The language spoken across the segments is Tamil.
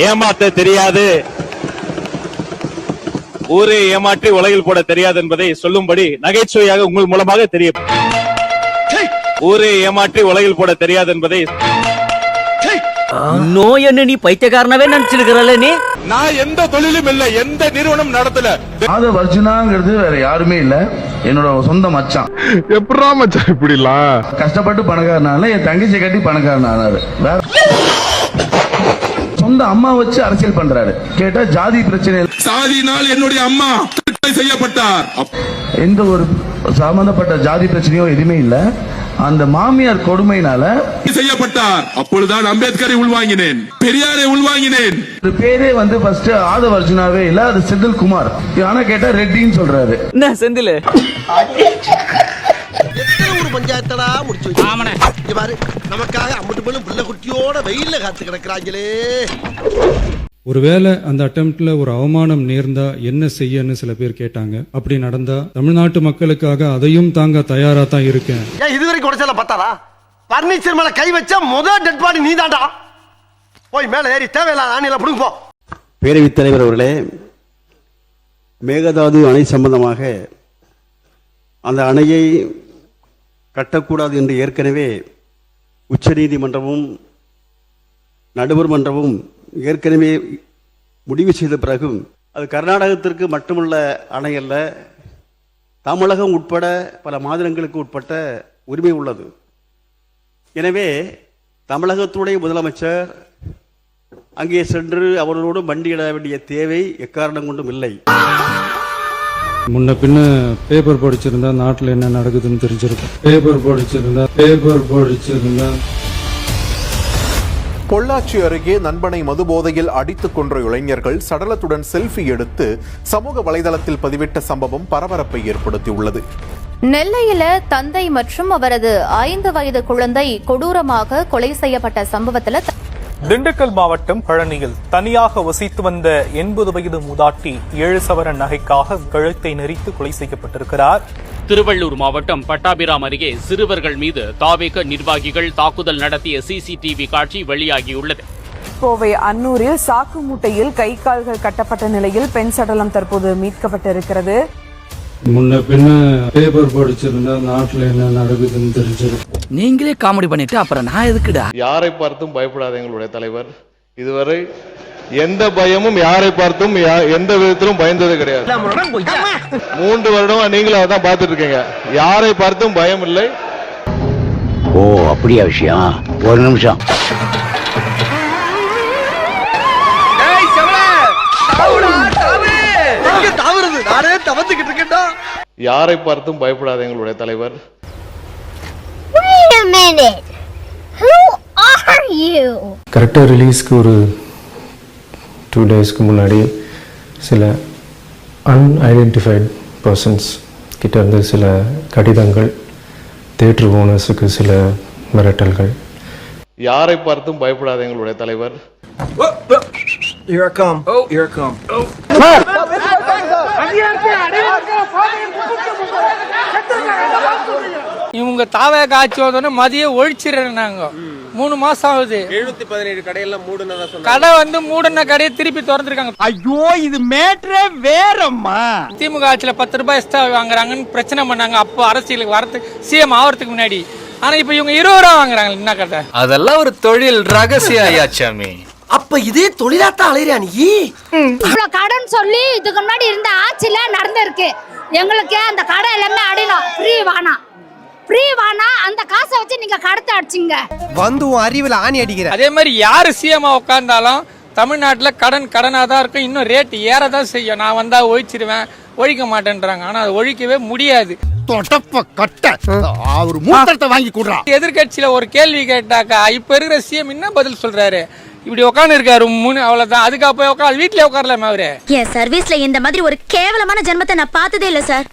ஏமாத்த தெரியாது, ஊரை ஏமாற்றி உலகில் போட தெரியாது என்பதை சொல்லும்படி நகைச்சுவையாக உங்கள் மூலமாக தெரிய, ஊரை ஏமாற்றி உலகில் போட தெரியாது என்பதை நோய் என்ன நீ பைத்தியக்காரனவே நினைச்சிருக்கிறல்ல நீ. நான் எந்த தொழிலும் இல்ல, எந்த நிறுவனம் நடத்தல. வர்ஜுனாங்கிறது வேற யாருமே இல்ல, என்னோட சொந்த மச்சான். எப்படா மச்சான் இப்படிலாம் கஷ்டப்பட்டு பணக்காரனால என் தங்கச்சி கட்டி பணக்காரனாரு. சொந்த அம்மா வச்சு அரசியல் பண்றாரு. கேட்டா ஜாதி பிரச்சனை, சாதியினால் என்னுடைய அம்மா செய்யப்பட்டார். எந்த ஒரு சம்பந்தப்பட்ட ஜாதி பிரச்சனையோ எதுவுமே இல்ல. அந்த மாமியார் கொடுமையினால செய்யப்பட்டார். அப்பொழுதுதான் அம்பேத்கரை உள்வாங்கினேன், பெரியாரை உள்வாங்கினேன். பேரே வந்து ஃபர்ஸ்ட் ஆதவ அர்ஜுனாவே இல்ல, அது செந்தில் குமார். ஆனா கேட்டா ரெட்டின்னு சொல்றாரு. என்ன செந்தில் பஞ்சாயத்தடா முடிச்சு வச்சு பாரு, நமக்காக அம்பட்டு பெண்ணும் புள்ள குட்டியோட வெயில்ல காத்து கிடக்குறாங்களே. ஒருவேளை அந்த அட்டெம்ப்ட்ல ஒரு அவமானம் நேர்ந்தா என்ன செய்யன்னு சில பேர் கேட்டாங்க. அப்படி நடந்தா தமிழ்நாட்டு மக்களுக்காக அதையும் தாங்க தயாரா தான் இருக்கேன். இதுவரைக்கும் உடச்சல பார்த்தாரா? பர்னிச்சர் மேல கை வச்சா முதல் டெட் பாடி நீ தாண்டா. போய் மேல ஏறி தேவையில்லாத ஆணில புடுங்க போ. பேரவைத் தலைவர் அவர்களே, மேகதாது அணை சம்பந்தமாக அந்த அணையை கட்டக்கூடாது என்று ஏற்கனவே உச்சநீதிமன்றமும் நடுவர் மன்றமும் ஏற்கனவே முடிவு செய்த பிறகும் அது கர்நாடகத்திற்கு மட்டுமுள்ள அணை அல்ல, தமிழகம் உட்பட பல மாநிலங்களுக்கு உட்பட்ட உரிமை உள்ளது. எனவே தமிழகத்துடைய முதலமைச்சர் அங்கே சென்று அவர்களோடு மண்டியிட வேண்டிய தேவை எக்காரணம் கொண்டும் இல்லை. முன்ன பின்ன பேப்பர் படிச்சிருந்தா நாட்டில் என்ன நடக்குதுன்னு தெரிஞ்சிருக்கும். பேப்பர் படிச்சிருந்தா பொள்ளாச்சி அருகே நண்பனை மதுபோதையில் அடித்துக் கொன்ற இளைஞர்கள் சடலத்துடன் செல்ஃபி எடுத்து சமூக வலைதளத்தில் பதிவிட்ட சம்பவம் பரபரப்பை ஏற்படுத்தியுள்ளது. நெல்லையில தந்தை மற்றும் அவரது 5 வயது குழந்தை கொடூரமாக கொலை செய்யப்பட்ட சம்பவத்தில் திண்டுக்கல் மாவட்டம் பழனியில் தனியாக வசித்து வந்த 80 வயது மூதாட்டி 7 சவரன் நகைக்காக கழுத்தை நெரித்து கொலை செய்யப்பட்டிருக்கிறார். திருவள்ளூர் மாவட்டம் பட்டாபிராம் அருகே சிறுவர்கள் மீது தாவேக நிர்வாகிகள் தாக்குதல் நடத்திய சிசிடிவி காட்சி வெளியாகியுள்ளது. கோவை அன்னூரில் சாக்கு மூட்டையில் கை கால்கள் கட்டப்பட்ட நிலையில் பெண் சடலம் தற்போது மீட்கப்பட்டிருக்கிறது. முன்ன பின்ன பேப்பர் படிச்சிருந்தா நாட்டில் என்ன நடக்குதுன்னு தெரிஞ்சிருக்கும். நீங்களே காமெடி பண்ணிட்டு அப்புறம் நான் எதுக்குடா? யாரை பார்த்தும் பயப்படாத எங்களுடைய தலைவர் இதுவரை எந்த பயமும் யாரை பார்த்தும் எந்த விதத்திலும் பயந்தது கிடையாது. 3 வருடமா நீங்களும் அதான் பார்த்துட்டு இருக்கீங்க. யாரை பார்த்தும் பயம் இல்லை. ஓ அப்படியா விஷயம்? ஒரு நிமிஷம். யாரை பார்த்தும் பயப்படாத எங்களுடைய தலைவர். கரெக்டா ரிலீஸ்க்கு ஒரு 2 டேஸ்க்கு முன்னாடி சில அன்ஐடென்டிஃபைட் பர்சன்ஸ் கிட்ட இருந்து சில கடிதங்கள், தியேட்டர் ஓனர்ஸுக்கு சில மிரட்டல்கள். யாரை பார்த்தும் பயப்படாத எங்களுடைய தலைவர். இவங்க தாவே காட்சி வந்தோன்னு மதிய ஒழிச்சிடறாங்க. 3 மாசம் ஆகுது. 717 கடையெல்லாம் மூடுனதா சொன்னாங்க. கடை வந்து மூடன கடையை திருப்பி திறந்துருக்காங்க. ஐயோ இது மேட்ரே வேறம்மா. திமுக ஆட்சியில 10 ரூபாய் எக்ஸ்ட்ரா வாங்குறாங்கன்னு பிரச்சனை பண்ணாங்க. அப்போ அரசியலுக்கு வரது சிஎம் ஆகிறதுக்கு முன்னாடி. ஆனா இப்ப இவங்க 20 ரூபா வாங்குறாங்க. என்ன கதை? அதெல்லாம் ஒரு தொழில் ரகசியம் ஆயாச்சாமி. அப்ப இதே தொழிலாத்தான் அலையிறியா நீ? இவ்வளவு கடன் சொல்லி இதுக்கு முன்னாடி இருந்த ஆட்சியில நடந்திருக்கு. எங்களுக்கு அந்த கடை எல்லாமே அடையலாம். ஃப்ரீ வானா அந்த காசை வச்சு நீங்க கடத்த அடிச்சிங்க. வந்து அறிவுல ஆணி அடிக்கிற. அதே மாதிரி யாரு சிஎம் உட்கார்ந்தாலும் தமிழ்நாட்டுல கடனா தான் இருக்கும். இன்னும் ரேட் ஏறதான் செய்யும். நான் வந்தா ஒழிச்சிருவேன், ஒழிக்க மாட்டேன்றாங்க. ஆனா அது ஒழிக்கவே முடியாது. எதிர்கட்சியில ஒரு கேள்வி கேட்டாக்கா இப்ப இருக்கிற சிஎம் என்ன பதில் சொல்றாரு? இப்படி உட்காந்து இருக்காரு 3 அவ்வளவுதான். அதுக்கு அப்ப உட்காந்து வீட்லயே உட்காரலாமே அவரு. என் சர்வீஸ்ல இந்த மாதிரி ஒரு கேவலமான ஜென்மத்தை நான் பார்த்ததே இல்ல சார்.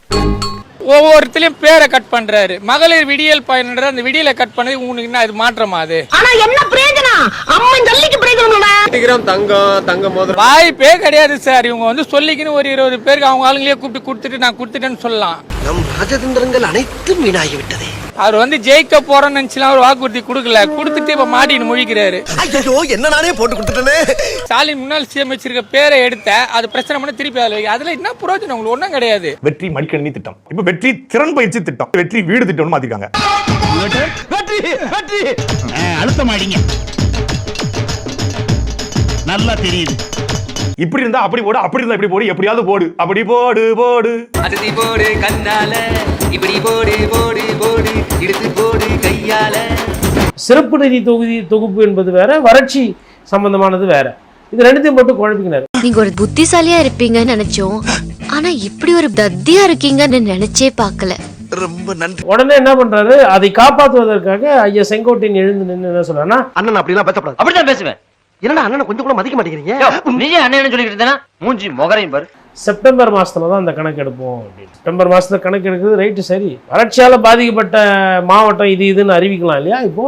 ஒவ்வொருத்திலயும் பேரை கட் பண்றாரு. மகளிர் விடியல் பயன்ற அந்த விடியலை கட் பண்ணது உங்களுக்கு என்ன இது மாற்றமா? அது ஆனா என்ன பிரயோஜனம்? அம்மன் ஜல்லிக்கு பிரயோஜனம். தங்கம் மோதிரம் வாய்ப்பே கிடையாது சார். இவங்க வந்து சொல்லிக்கின்னு ஒரு 20 பேருக்கு அவங்க ஆளுங்களே கூப்பிட்டு கொடுத்துட்டு நான் கொடுத்துட்டேன்னு சொல்லலாம். நம் ராஜதந்திரங்கள் அனைத்தும் வீணாகிவிட்டதே. அவர் வந்து ஜெயிக்க போறோம்னு நினைச்சுலாம் ஒரு வாக்குறுதி கொடுக்கல, கொடுத்துட்டு இப்ப மாட்டின்னு முழிக்கிறாரு. ஐயோ என்ன நானே போட்டு கொடுத்துட்டேனே. ஸ்டாலின் முன்னாள் சிஎம் வச்சிருக்க பேரை எடுத்த அது பிரச்சனை பண்ண திருப்பி அதுல என்ன பிரயோஜனம் உங்களுக்கு ஒன்றும் கிடையாது. வெற்றி மடிக்கணினி திட்டம், இப்ப வெற்றி திறன் பயிற்சி திட்டம், வெற்றி வீடு திட்டம்னு மாத்திருக்காங்க. அழுத்த மாட்டீங்க, நல்லா தெரியுது. இப்படி இருந்தா அப்படி போடு, அப்படி இருந்தா இப்படி போடு, எப்படியாவது போடு, அப்படி போடு போடு. அடுத்து போடு கண்ணால, இப்படி போடு போடு போடு, எடுத்து போடு கையால. சிறப்பு நிதி தொகுப்பு என்பது வேற, வறட்சி சம்பந்தமானது வேற. இது ரெண்டுத்தையும் போட்டு குழப்பிக்கிறாரு. நீங்க ஒரு புத்திசாலியா இருப்பீங்கன்னு நினைச்சோம், ஆனா இப்படி ஒரு தத்தியா இருக்கீங்கன்னு நினைச்சே பார்க்கல. ரொம்ப நன்றி. உடனே என்ன பண்றாரு, அதை காப்பாற்றுவதற்காக ஐயா செங்கோட்டையன் எழுந்து நின்று என்ன சொல்றாருன்னா, அண்ணன் அப்படிலாம் பேசப்படாது. அப்படிதான் பேசுவேன். என்னடா அண்ணனை கொஞ்சம் கூட மதிக்க மாட்டேங்கிறீங்க. நீங்க அண்ணன் சொல்லிட்டு இருந்தேன்னா மூஞ்சி முகரையும் பாரு. செப்டம்பர் மாசத்துல தான் அந்த கணக்கு எடுப்போம் அப்படின்னு. செப்டம்பர் மாசத்துல கணக்கு எடுக்கிறது ரைட்டு, சரி. வறட்சியால பாதிக்கப்பட்ட மாவட்டம் இது இதுன்னு அறிவிக்கலாம் இல்லையா? இப்போ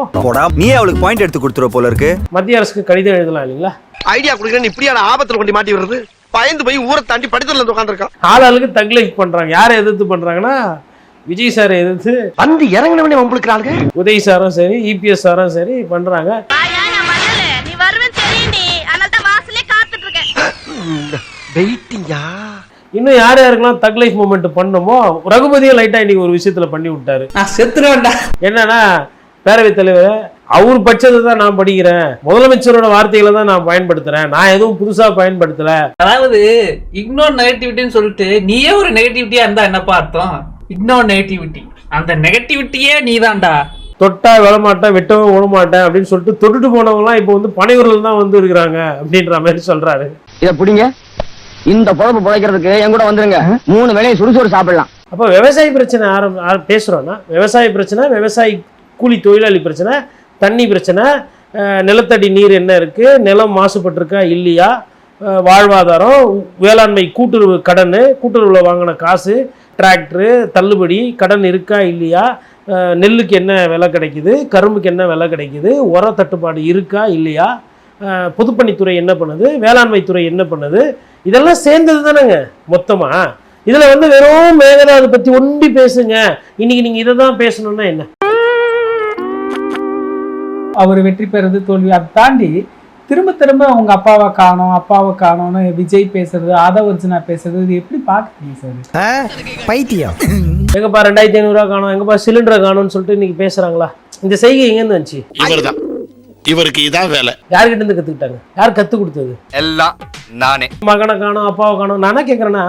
நீ அவளுக்கு பாயிண்ட் எடுத்து கொடுத்துற போல இருக்கு. மத்திய அரசுக்கு கடிதம் எழுதலாம் இல்லைங்களா? ஐடியா கொடுக்குறேன்னு இப்படியான ஆபத்துல கொண்டு மாட்டி விடுறது. பயந்து போய் ஊரை தாண்டி படித்துல உட்காந்துருக்கான். ஆளுக்கு தக்லைஃப் பண்றாங்க. யாரை எதிர்த்து பண்றாங்கன்னா, விஜய் சாரை எதிர்த்து வந்து இறங்கினவனே உங்களுக்கு ஆளுங்க. உதய் சாரும் சரி, இபிஎஸ் சாரும் சரி பண்றாங்க. இன்னும் யார் யாருக்கெல்லாம் தக் லைஃப் மூமெண்ட் பண்ணுமோ, ரகுபதியும் லைட்டா இன்னைக்கு ஒரு விஷயத்துல பண்ணி விட்டாரு. என்னன்னா, பேரவைத் தலைவர் அவர் பட்சத்தை தான் நான் படிக்கிறேன், முதலமைச்சரோட வார்த்தைகளை தான் நான் பயன்படுத்துறேன், நான் எதுவும் புதுசா பயன்படுத்தல. அதாவது இக்னோர் நெகட்டிவிட்டின்னு சொல்லிட்டு நீயே ஒரு நெகட்டிவிட்டியா இருந்தா என்னப்பா அர்த்தம்? இக்னோர் நெகட்டிவிட்டி, அந்த நெகட்டிவிட்டியே நீதான்டா. தொட்டா விழமாட்டேன், வெட்டவும் விழமாட்டேன் அப்படின்னு சொல்லிட்டு தொட்டுட்டு போனவங்கலாம் இப்போ வந்து பனையூரில் தான் வந்து இருக்கிறாங்க அப்படின்ற மாதிரி சொல்றாரு. இத புடிங்க, இந்த பொழப்பு பிழைக்கிறதுக்கு என் கூட வந்துருங்க, 3 வேளையும் சுறுசுறு சாப்பிடலாம். அப்போ விவசாய பிரச்சனை பேசுறோம்னா, விவசாய பிரச்சனை, விவசாயி கூலி தொழிலாளி பிரச்சனை, தண்ணி பிரச்சனை, நிலத்தடி நீர் என்ன இருக்கு, நிலம் மாசுபட்டிருக்கா இல்லையா, வாழ்வாதாரம், வேளாண்மை கூட்டுறவு கடன், கூட்டுறவுல வாங்கின காசு, டிராக்டரு தள்ளுபடி, கடன் இருக்கா இல்லையா, நெல்லுக்கு என்ன விலை கிடைக்குது, கரும்புக்கு என்ன விலை கிடைக்குது, உர தட்டுப்பாடு இருக்கா இல்லையா, பொதுப்பணித்துறை என்ன பண்ணுது, வேளாண்மைத்துறை என்ன பண்ணுது, இதெல்லாம் சேர்ந்தது தானேங்க மொத்தமா. இதுல வந்து வெறும் மேகதாது பத்தி ஒண்டி பேசுங்க, இன்னைக்கு நீங்க இதை தான் பேசணும்னா என்ன? அவர் வெற்றி பெறது தோல்வி, அதை தாண்டி திரும்ப திரும்ப அவங்க அப்பாவை காணோம்னு விஜய் பேசுறது, ஆதவர்ஜுனா பேசுறது, இது எப்படி பாக்குறீங்க சார்? பைத்தியம். எங்கப்பா 2500 காணும், எங்கப்பா சிலிண்டரை காணும்னு சொல்லிட்டு இன்னைக்கு பேசுறாங்களா? இந்த செய்கை எங்கேருந்து வந்துச்சு? இவர்தான், இவருக்கு இதான் வேலை. யார்கிட்ட இருந்து கத்துக்கிட்டாங்க? யார் கத்து கொடுத்தது? எல்லாம் நானே. மகனை காணும், அப்பாவை காணும். நான் என்ன கேட்கறேன்னா,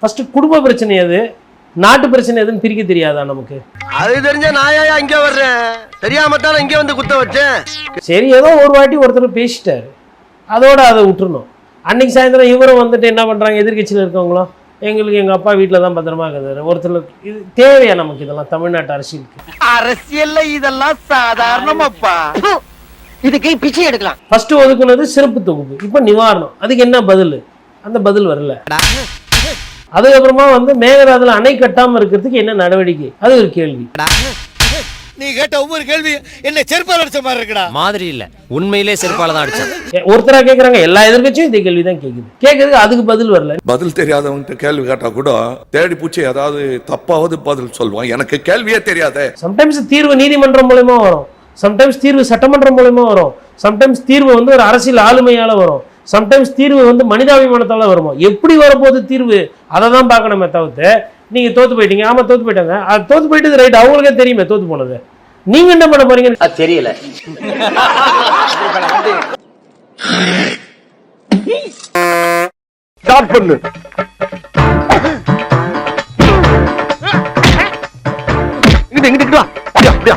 ஃபர்ஸ்ட் குடும்ப பிரச்சனை எது, நாட்டு பிரச்சனை எதுன்னு பிரிக்க தெரியாதா நமக்கு? அது தெரிஞ்சா நாயா இங்க வர்றேன், தெரியாம தானே இங்க வந்து குத்த வச்சேன். சரி, ஏதோ ஒரு வாட்டி ஒருத்தர் பேசிட்டாரு, அதோட அதை விட்டுறணும். அன்னைக்கு சாயந்தரம் இவரும் வந்துட்டு என்ன பண்றாங்க, எதிர்கட்சியில் இருக்கவங்களும் எங்களுக்கு எங்க அப்பா வீட்டில் தான் பத்திரமா இருக்குது. ஒருத்தர் இது தேவையா நமக்கு? இதெல்லாம் தமிழ்நாட்டு அரசியலுக்கு. அரசியல்ல இதெல்லாம் சாதாரணமாப்பா. இதுக்கு பிச்சை எடுக்கலாம். ஃபர்ஸ்ட் ஒதுக்குனது சிறப்பு தொகுப்பு, இப்போ நிவாரணம். அதுக்கு என்ன பதில்? அந்த பதில் வரல. அதுக்கப்புறமா வந்து மேகதாதுல அணை கட்டாம இருக்கிறதுக்கு என்ன நடவடிக்கை, அது ஒரு கேள்வி. நீ கேட்ட ஒவ்வொரு கேள்வி என்ன செருப்பால அடிச்ச மாதிரி இருக்குடா. மாதிரி இல்ல, உண்மையிலே செருப்பால தான் அடிச்சான். ஒருத்தரா கேக்குறாங்க, எல்லா எதிர்க்கட்சியும் இதே கேள்விதான் கேக்குதுக்கு அதுக்கு பதில் வரல. பதில் தெரியாதவன்கிட்ட கேள்வி கேட்டா கூட தேடி பூச்சி ஏதாவது தப்பாவது பதில் சொல்லுவான். எனக்கு கேள்வியே தெரியாதே. சம்டைம்ஸ் தீர்வு நீதிமன்றம் மூலமா வரும், சம்டைம்ஸ் தீர்வு சட்டமன்றம் மூலமா வரும், சம்டைம்ஸ் தீர்வு வந்து ஒரு அரசியல் ஆளுமையால வரும், சம்டைம்ஸ் தீர்வு வந்து மனிதாபிமானத்தால வருமா. எப்படி வரப்போகுது தீர்வு, அதை தான் பார்க்கணுமே தவிர்த்து நீங்க தோத்து போயிட்டீங்க, ஆமா தோத்து போயிட்டாங்க, அது தோத்து போயிட்டது ரைட், அவங்களுக்கே தெரியுமே தோத்து போனது, நீங்க என்ன பண்ண போறீங்க அது தெரியல. ஸ்டார்ட் பண்ணு. இங்கிட்டு வா. அப்படியா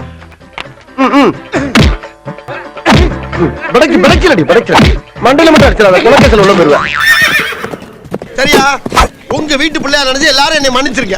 படைக்கலடி மண்டல மட்டும் அடிச்சிடாத, குலக்கேசல் உள்ள போயிருவேன். சரியா? உங்க வீட்டு பிள்ளையா நினைச்சு எல்லாரும் என்னை மன்னிச்சிருக்க.